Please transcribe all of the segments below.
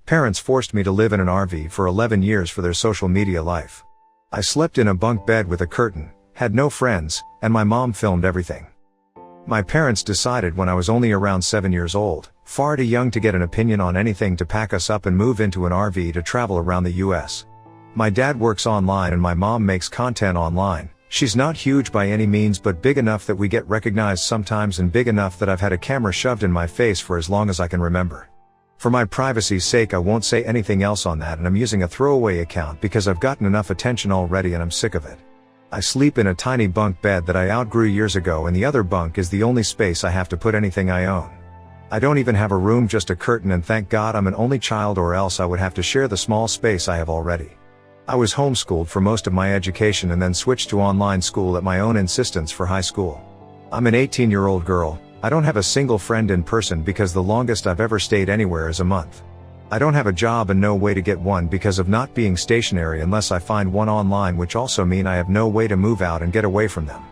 Parents forced me to live in an RV for 11 years for their social media life. I slept in a bunk bed with a curtain, had no friends, and my mom filmed everything. My parents decided when I was only around 7 years old, far too young to get an opinion on anything, to pack us up and move into an RV to travel around the US. My dad works online and my mom makes content online. She's not huge by any means, but big enough that we get recognized sometimes, and big enough that I've had a camera shoved in my face for as long as I can remember. For my privacy's sake, I won't say anything else on that, and I'm using a throwaway account because I've gotten enough attention already and I'm sick of it. I sleep in a tiny bunk bed that I outgrew years ago, and the other bunk is the only space I have to put anything I own. I don't even have a room, just a curtain, and thank God I'm an only child, or else I would have to share the small space I have already. I was homeschooled for most of my education and then switched to online school at my own insistence for high school. I'm an 18-year-old girl. I don't have a single friend in person because the longest I've ever stayed anywhere is a month. I don't have a job and no way to get one because of not being stationary unless I find one online, which also mean I have no way to move out and get away from them.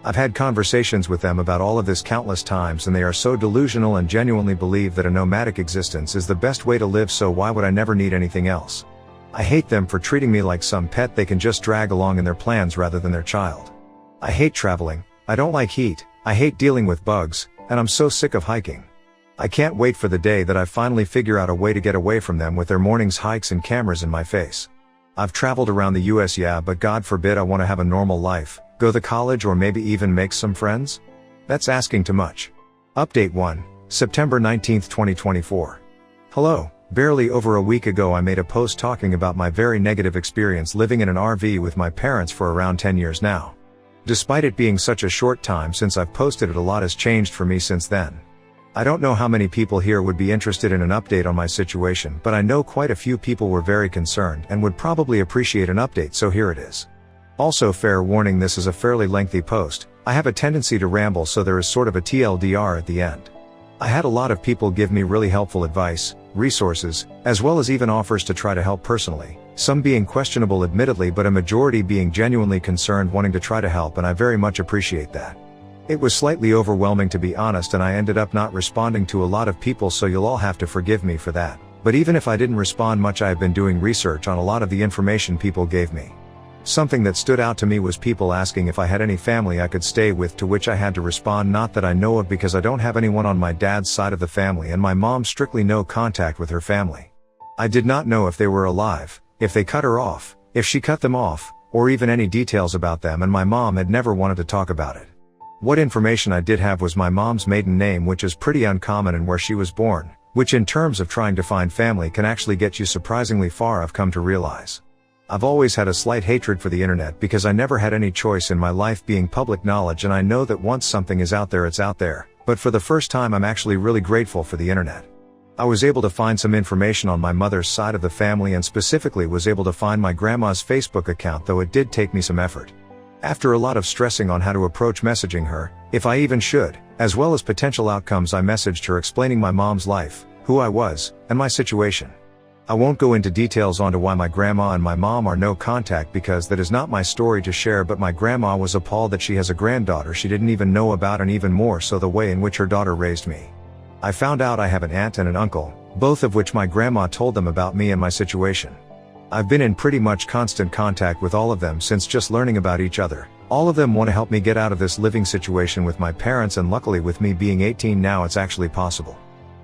I've had conversations with them about all of this countless times, and they are so delusional and genuinely believe that a nomadic existence is the best way to live, so why would I never need anything else? I hate them for treating me like some pet they can just drag along in their plans rather than their child. I hate traveling, I don't like heat, I hate dealing with bugs, and I'm so sick of hiking. I can't wait for the day that I finally figure out a way to get away from them with their morning's hikes and cameras in my face. I've traveled around the US, yeah, but God forbid I want to have a normal life, go to college, or maybe even make some friends? That's asking too much. Update 1, September 19, 2024. Hello. Barely over a week ago I made a post talking about my very negative experience living in an RV with my parents for around 10 years now. Despite it being such a short time since I've posted it, a lot has changed for me since then. I don't know how many people here would be interested in an update on my situation, but I know quite a few people were very concerned and would probably appreciate an update, so here it is. Also, fair warning, this is a fairly lengthy post. I have a tendency to ramble, so there is sort of a TLDR at the end. I had a lot of people give me really helpful advice, resources, as well as even offers to try to help personally, some being questionable admittedly, but a majority being genuinely concerned, wanting to try to help, and I very much appreciate that. It was slightly overwhelming, to be honest, and I ended up not responding to a lot of people, so you'll all have to forgive me for that. But even if I didn't respond much, I have been doing research on a lot of the information people gave me. Something that stood out to me was people asking if I had any family I could stay with, to which I had to respond, not that I know of, because I don't have anyone on my dad's side of the family, and my mom strictly no contact with her family. I did not know if they were alive, if they cut her off, if she cut them off, or even any details about them, and my mom had never wanted to talk about it. What information I did have was my mom's maiden name, which is pretty uncommon, and where she was born, which in terms of trying to find family can actually get you surprisingly far, I've come to realize. I've always had a slight hatred for the internet because I never had any choice in my life being public knowledge, and I know that once something is out there, it's out there, but for the first time I'm actually really grateful for the internet. I was able to find some information on my mother's side of the family, and specifically was able to find my grandma's Facebook account, though it did take me some effort. After a lot of stressing on how to approach messaging her, if I even should, as well as potential outcomes, I messaged her explaining my mom's life, who I was, and my situation. I won't go into details onto why my grandma and my mom are no contact, because that is not my story to share, but my grandma was appalled that she has a granddaughter she didn't even know about, and even more so the way in which her daughter raised me. I found out I have an aunt and an uncle, both of which my grandma told them about me and my situation. I've been in pretty much constant contact with all of them since just learning about each other. All of them want to help me get out of this living situation with my parents, and luckily with me being 18 now, it's actually possible.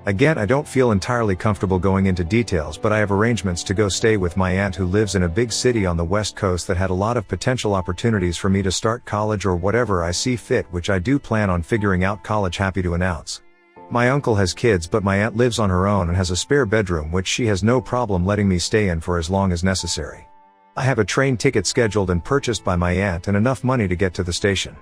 Again, I don't feel entirely comfortable going into details, but I have arrangements to go stay with my aunt who lives in a big city on the West Coast that had a lot of potential opportunities for me to start college or whatever I see fit, which I do plan on figuring out college, happy to announce. My uncle has kids, but my aunt lives on her own and has a spare bedroom which she has no problem letting me stay in for as long as necessary. I have a train ticket scheduled and purchased by my aunt and enough money to get to the station.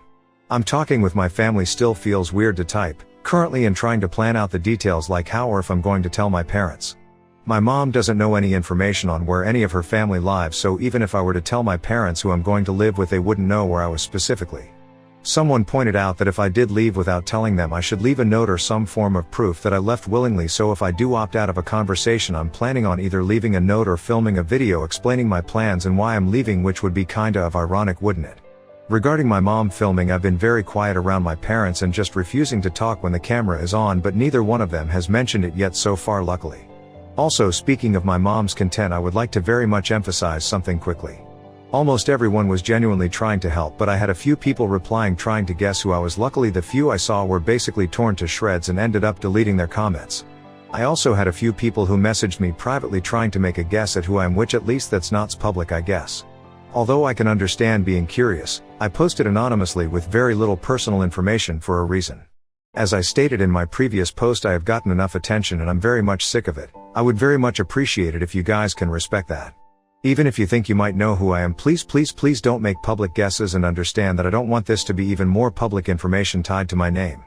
I'm talking with my family, still feels weird to type, currently, and trying to plan out the details like how or if I'm going to tell my parents. My mom doesn't know any information on where any of her family lives, so even if I were to tell my parents who I'm going to live with, they wouldn't know where I was specifically. Someone pointed out that if I did leave without telling them, I should leave a note or some form of proof that I left willingly, so if I do opt out of a conversation, I'm planning on either leaving a note or filming a video explaining my plans and why I'm leaving, which would be kinda of ironic, wouldn't it? Regarding my mom filming, I've been very quiet around my parents and just refusing to talk when the camera is on, but neither one of them has mentioned it yet so far, luckily. Also, speaking of my mom's content, I would like to very much emphasize something quickly. Almost everyone was genuinely trying to help, but I had a few people replying trying to guess who I was. Luckily, the few I saw were basically torn to shreds and ended up deleting their comments. I also had a few people who messaged me privately trying to make a guess at who I am, which at least that's not public, I guess. Although I can understand being curious, I posted anonymously with very little personal information for a reason. As I stated in my previous post, I have gotten enough attention and I'm very much sick of it. I would very much appreciate it if you guys can respect that. Even if you think you might know who I am, please don't make public guesses, and understand that I don't want this to be even more public information tied to my name.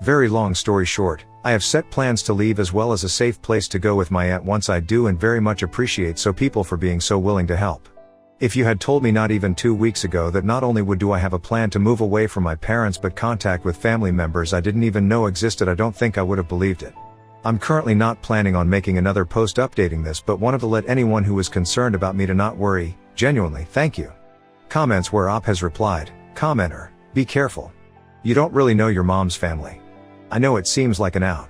Very long story short, I have set plans to leave as well as a safe place to go with my aunt once I do, and very much appreciate so people for being so willing to help. If you had told me not even 2 weeks ago that not only do I have a plan to move away from my parents but contact with family members I didn't even know existed, I don't think I would have believed it. I'm currently not planning on making another post updating this, but wanted to let anyone who is concerned about me to not worry. Genuinely, thank you. Comments where Op has replied, commenter, be careful. You don't really know your mom's family. I know it seems like an out.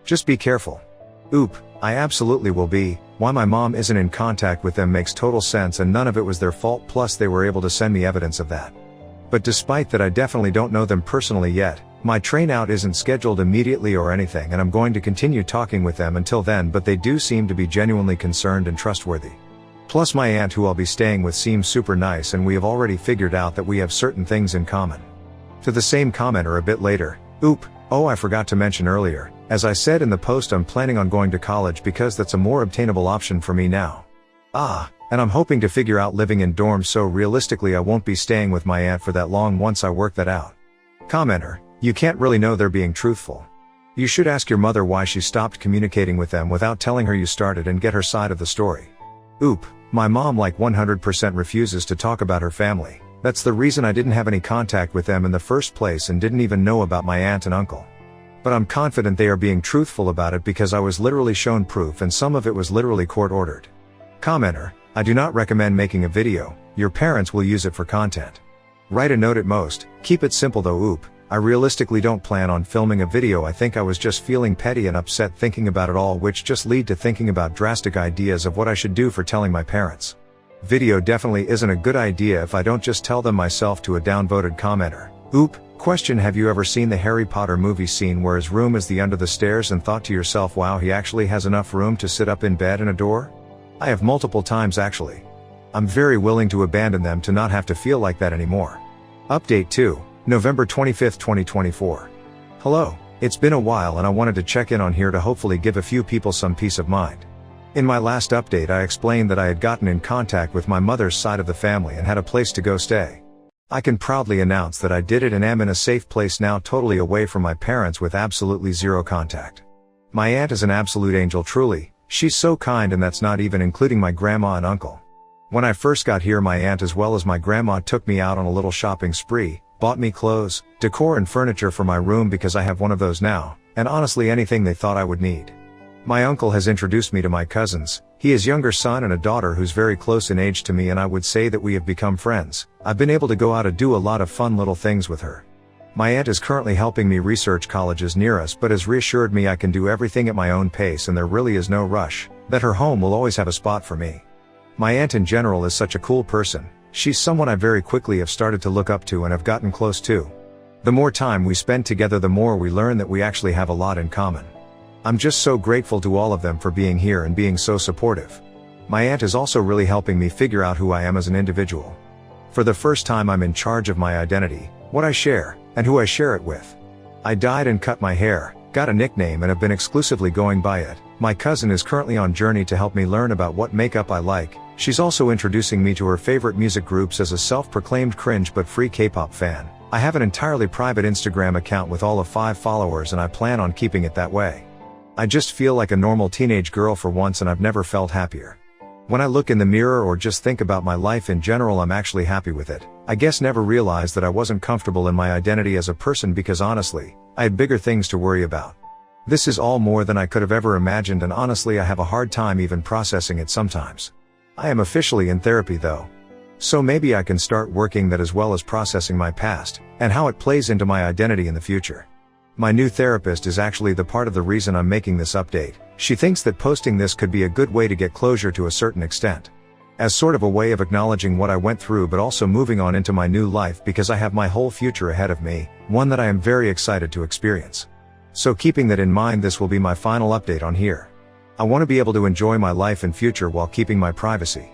Just be careful. Oop, I absolutely will be. Why my mom isn't in contact with them makes total sense, and none of it was their fault, plus they were able to send me evidence of that. But despite that, I definitely don't know them personally yet. My train out isn't scheduled immediately or anything, and I'm going to continue talking with them until then, but they do seem to be genuinely concerned and trustworthy. Plus my aunt who I'll be staying with seems super nice, and we have already figured out that we have certain things in common. To the same commenter a bit later, oop, oh I forgot to mention earlier, as I said in the post, I'm planning on going to college because that's a more obtainable option for me now. And I'm hoping to figure out living in dorms, so realistically I won't be staying with my aunt for that long once I work that out. Commenter, you can't really know they're being truthful. You should ask your mother why she stopped communicating with them without telling her you started, and get her side of the story. Oop, my mom like 100% refuses to talk about her family. That's the reason I didn't have any contact with them in the first place and didn't even know about my aunt and uncle. But I'm confident they are being truthful about it because I was literally shown proof, and some of it was literally court ordered. Commenter, I do not recommend making a video. Your parents will use it for content. Write a note at most, keep it simple though. Oop, I realistically don't plan on filming a video. I think I was just feeling petty and upset thinking about it all, which just lead to thinking about drastic ideas of what I should do for telling my parents. Video definitely isn't a good idea if I don't just tell them myself. To a downvoted commenter, oop, question, have you ever seen the Harry Potter movie scene where his room is the under the stairs and thought to yourself, wow, he actually has enough room to sit up in bed and a door? I have multiple times actually. I'm very willing to abandon them to not have to feel like that anymore. Update 2, November 25, 2024. Hello, it's been a while and I wanted to check in on here to hopefully give a few people some peace of mind. In my last update I explained that I had gotten in contact with my mother's side of the family and had a place to go stay. I can proudly announce that I did it and am in a safe place now, totally away from my parents with absolutely zero contact. My aunt is an absolute angel, truly. She's so kind, and that's not even including my grandma and uncle. When I first got here, my aunt as well as my grandma took me out on a little shopping spree, bought me clothes, decor and furniture for my room because I have one of those now, and honestly anything they thought I would need. My uncle has introduced me to my cousins. He has younger son and a daughter who's very close in age to me, and I would say that we have become friends. I've been able to go out and do a lot of fun little things with her. My aunt is currently helping me research colleges near us, but has reassured me I can do everything at my own pace and there really is no rush, that her home will always have a spot for me. My aunt in general is such a cool person. She's someone I very quickly have started to look up to and have gotten close to. The more time we spend together, the more we learn that we actually have a lot in common. I'm just so grateful to all of them for being here and being so supportive. My aunt is also really helping me figure out who I am as an individual. For the first time I'm in charge of my identity, what I share, and who I share it with. I dyed and cut my hair, got a nickname and have been exclusively going by it. My cousin is currently on journey to help me learn about what makeup I like. She's also introducing me to her favorite music groups as a self-proclaimed cringe but free K-pop fan. I have an entirely private Instagram account with all of 5 followers and I plan on keeping it that way. I just feel like a normal teenage girl for once and I've never felt happier. When I look in the mirror or just think about my life in general, I'm actually happy with it. I guess never realized that I wasn't comfortable in my identity as a person because honestly, I had bigger things to worry about. This is all more than I could have ever imagined, and honestly I have a hard time even processing it sometimes. I am officially in therapy though. So maybe I can start working that as well as processing my past, and how it plays into my identity in the future. My new therapist is actually the part of the reason I'm making this update. She thinks that posting this could be a good way to get closure to a certain extent. As sort of a way of acknowledging what I went through but also moving on into my new life because I have my whole future ahead of me, one that I am very excited to experience. So keeping that in mind, this will be my final update on here. I want to be able to enjoy my life and future while keeping my privacy.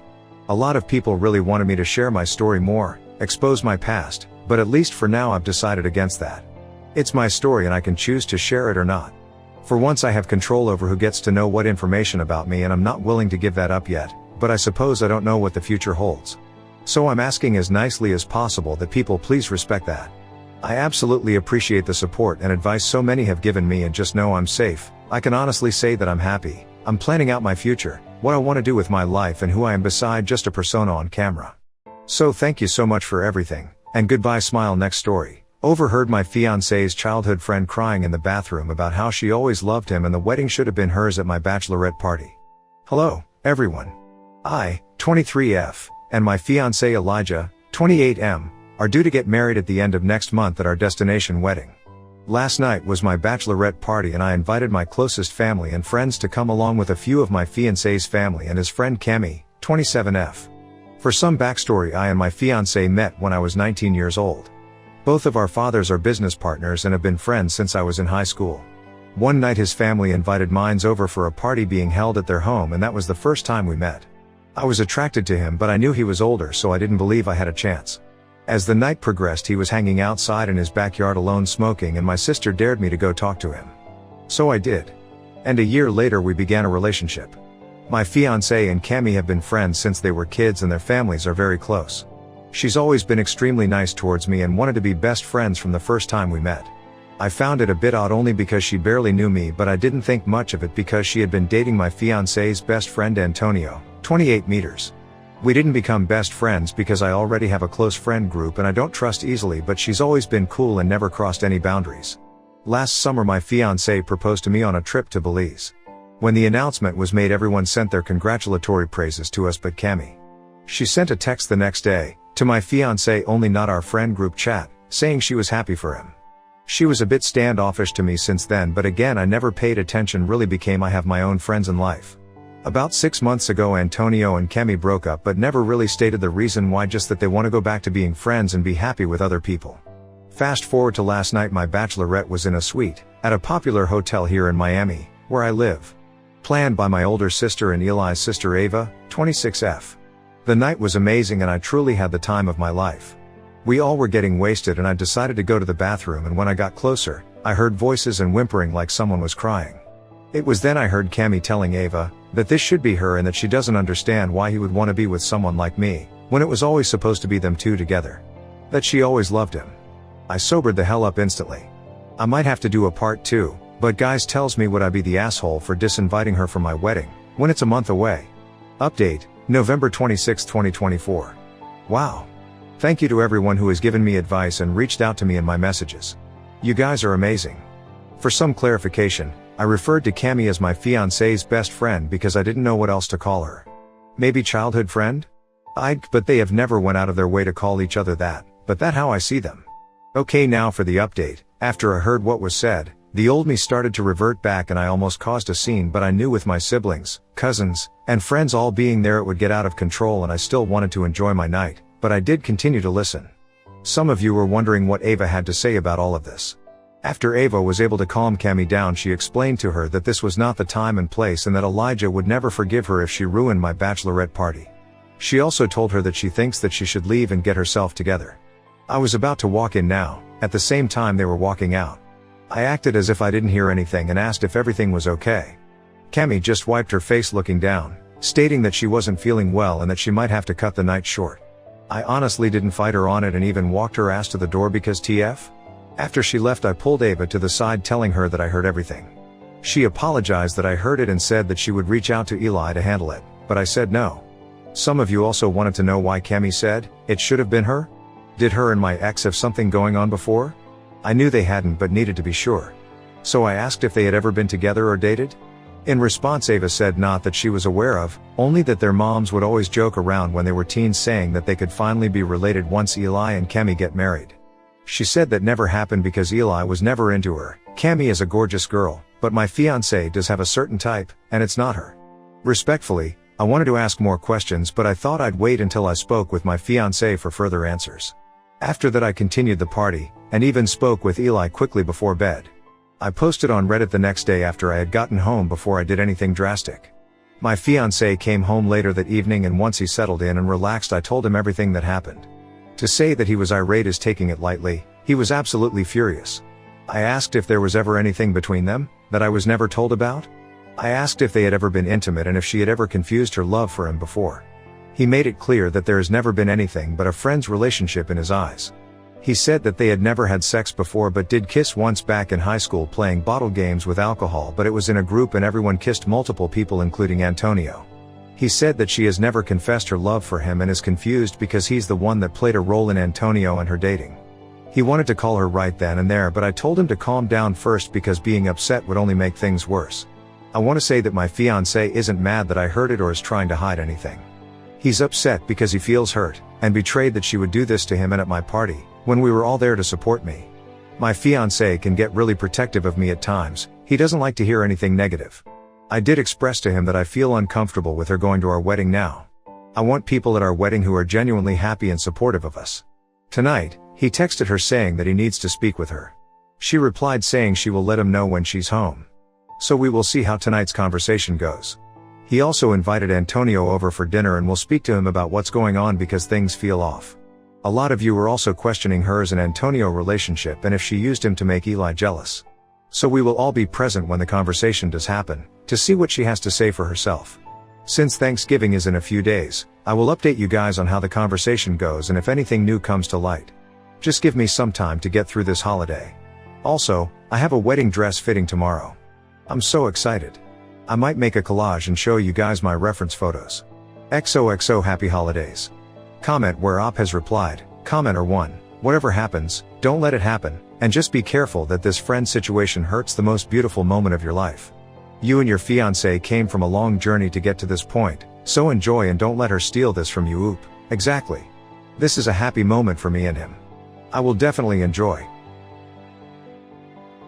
A lot of people really wanted me to share my story more, expose my past, but at least for now I've decided against that. It's my story and I can choose to share it or not. For once I have control over who gets to know what information about me, and I'm not willing to give that up yet, but I suppose I don't know what the future holds. So I'm asking as nicely as possible that people please respect that. I absolutely appreciate the support and advice so many have given me, and just know I'm safe. I can honestly say that I'm happy. I'm planning out my future, what I want to do with my life, and who I am beside just a persona on camera. So thank you so much for everything, and goodbye. Smile. Next story. Overheard my fiancé's childhood friend crying in the bathroom about how she always loved him and the wedding should have been hers at my bachelorette party. Hello, everyone. I, 23F, and my fiancé Elijah, 28M, are due to get married at the end of next month at our destination wedding. Last night was my bachelorette party and I invited my closest family and friends to come along with a few of my fiancé's family and his friend Cami, 27F. For some backstory, I and my fiancé met when I was 19 years old. Both of our fathers are business partners and have been friends since I was in high school. One night his family invited mine over for a party being held at their home, and that was the first time we met. I was attracted to him, but I knew he was older, so I didn't believe I had a chance. As the night progressed, he was hanging outside in his backyard alone smoking, and my sister dared me to go talk to him. So I did. And a year later we began a relationship. My fiancé and Cami have been friends since they were kids and their families are very close. She's always been extremely nice towards me and wanted to be best friends from the first time we met. I found it a bit odd only because she barely knew me, but I didn't think much of it because she had been dating my fiancé's best friend Antonio, 28 meters. We didn't become best friends because I already have a close friend group and I don't trust easily, but she's always been cool and never crossed any boundaries. Last summer my fiancé proposed to me on a trip to Belize. When the announcement was made, everyone sent their congratulatory praises to us but Cami. She sent a text the next day, to my fiancé only, not our friend group chat, saying she was happy for him. She was a bit standoffish to me since then, but again I never paid attention, really became I have my own friends in life. About 6 months ago Antonio and Cami broke up but never really stated the reason why, just that they want to go back to being friends and be happy with other people. Fast forward to last night, my bachelorette was in a suite, at a popular hotel here in Miami, where I live. Planned by my older sister and Eli's sister Ava, 26F. The night was amazing and I truly had the time of my life. We all were getting wasted and I decided to go to the bathroom, and when I got closer, I heard voices and whimpering like someone was crying. It was then I heard Cami telling Ava that this should be her and that she doesn't understand why he would want to be with someone like me, when it was always supposed to be them two together. That she always loved him. I sobered the hell up instantly. I might have to do a part 2, but guys tells me would I be the asshole for disinviting her for my wedding, when it's a month away. Update, November 26, 2024. Wow. Thank you to everyone who has given me advice and reached out to me in my messages. You guys are amazing. For some clarification, I referred to Cami as my fiancé's best friend because I didn't know what else to call her. Maybe childhood friend? But they have never went out of their way to call each other that, but that's how I see them. Okay, now for the update. After I heard what was said, the old me started to revert back and I almost caused a scene, but I knew with my siblings, cousins, and friends all being there it would get out of control, and I still wanted to enjoy my night, but I did continue to listen. Some of you were wondering what Ava had to say about all of this. After Ava was able to calm Cami down, she explained to her that this was not the time and place and that Elijah would never forgive her if she ruined my bachelorette party. She also told her that she thinks that she should leave and get herself together. I was about to walk in now, at the same time they were walking out. I acted as if I didn't hear anything and asked if everything was okay. Cami just wiped her face looking down, stating that she wasn't feeling well and that she might have to cut the night short. I honestly didn't fight her on it and even walked her ass to the door because TF? After she left I pulled Ava to the side telling her that I heard everything. She apologized that I heard it and said that she would reach out to Eli to handle it, but I said no. Some of you also wanted to know why Cami said it should have been her? Did her and my ex have something going on before? I knew they hadn't but needed to be sure. So I asked if they had ever been together or dated. In response Ava said not that she was aware of, only that their moms would always joke around when they were teens saying that they could finally be related once Eli and Cami get married. She said that never happened because Eli was never into her. Cami is a gorgeous girl, but my fiancé does have a certain type, and it's not her. Respectfully, I wanted to ask more questions, but I thought I'd wait until I spoke with my fiancé for further answers. After that I continued the party, and even spoke with Eli quickly before bed. I posted on Reddit the next day after I had gotten home before I did anything drastic. My fiancé came home later that evening, and once he settled in and relaxed I told him everything that happened. To say that he was irate is taking it lightly. He was absolutely furious. I asked if there was ever anything between them, that I was never told about. I asked if they had ever been intimate and if she had ever confused her love for him before. He made it clear that there has never been anything but a friend's relationship in his eyes. He said that they had never had sex before but did kiss once back in high school playing bottle games with alcohol, but it was in a group and everyone kissed multiple people including Antonio. He said that she has never confessed her love for him and is confused because he's the one that played a role in Antonio and her dating. He wanted to call her right then and there, but I told him to calm down first because being upset would only make things worse. I want to say that my fiancé isn't mad that I heard it or is trying to hide anything. He's upset because he feels hurt and betrayed that she would do this to him and at my party, when we were all there to support me. My fiancé can get really protective of me at times. He doesn't like to hear anything negative. I did express to him that I feel uncomfortable with her going to our wedding now. I want people at our wedding who are genuinely happy and supportive of us. Tonight, he texted her saying that he needs to speak with her. She replied saying she will let him know when she's home. So we will see how tonight's conversation goes. He also invited Antonio over for dinner and will speak to him about what's going on because things feel off. A lot of you were also questioning hers and Antonio relationship and if she used him to make Eli jealous. So we will all be present when the conversation does happen, to see what she has to say for herself. Since Thanksgiving is in a few days, I will update you guys on how the conversation goes and if anything new comes to light. Just give me some time to get through this holiday. Also, I have a wedding dress fitting tomorrow. I'm so excited. I might make a collage and show you guys my reference photos. XOXO happy holidays. Comment where Op has replied, commenter 1, whatever happens, don't let it happen, and just be careful that this friend situation hurts the most beautiful moment of your life. You and your fiancé came from a long journey to get to this point, so enjoy and don't let her steal this from you. Oop, exactly. This is a happy moment for me and him. I will definitely enjoy.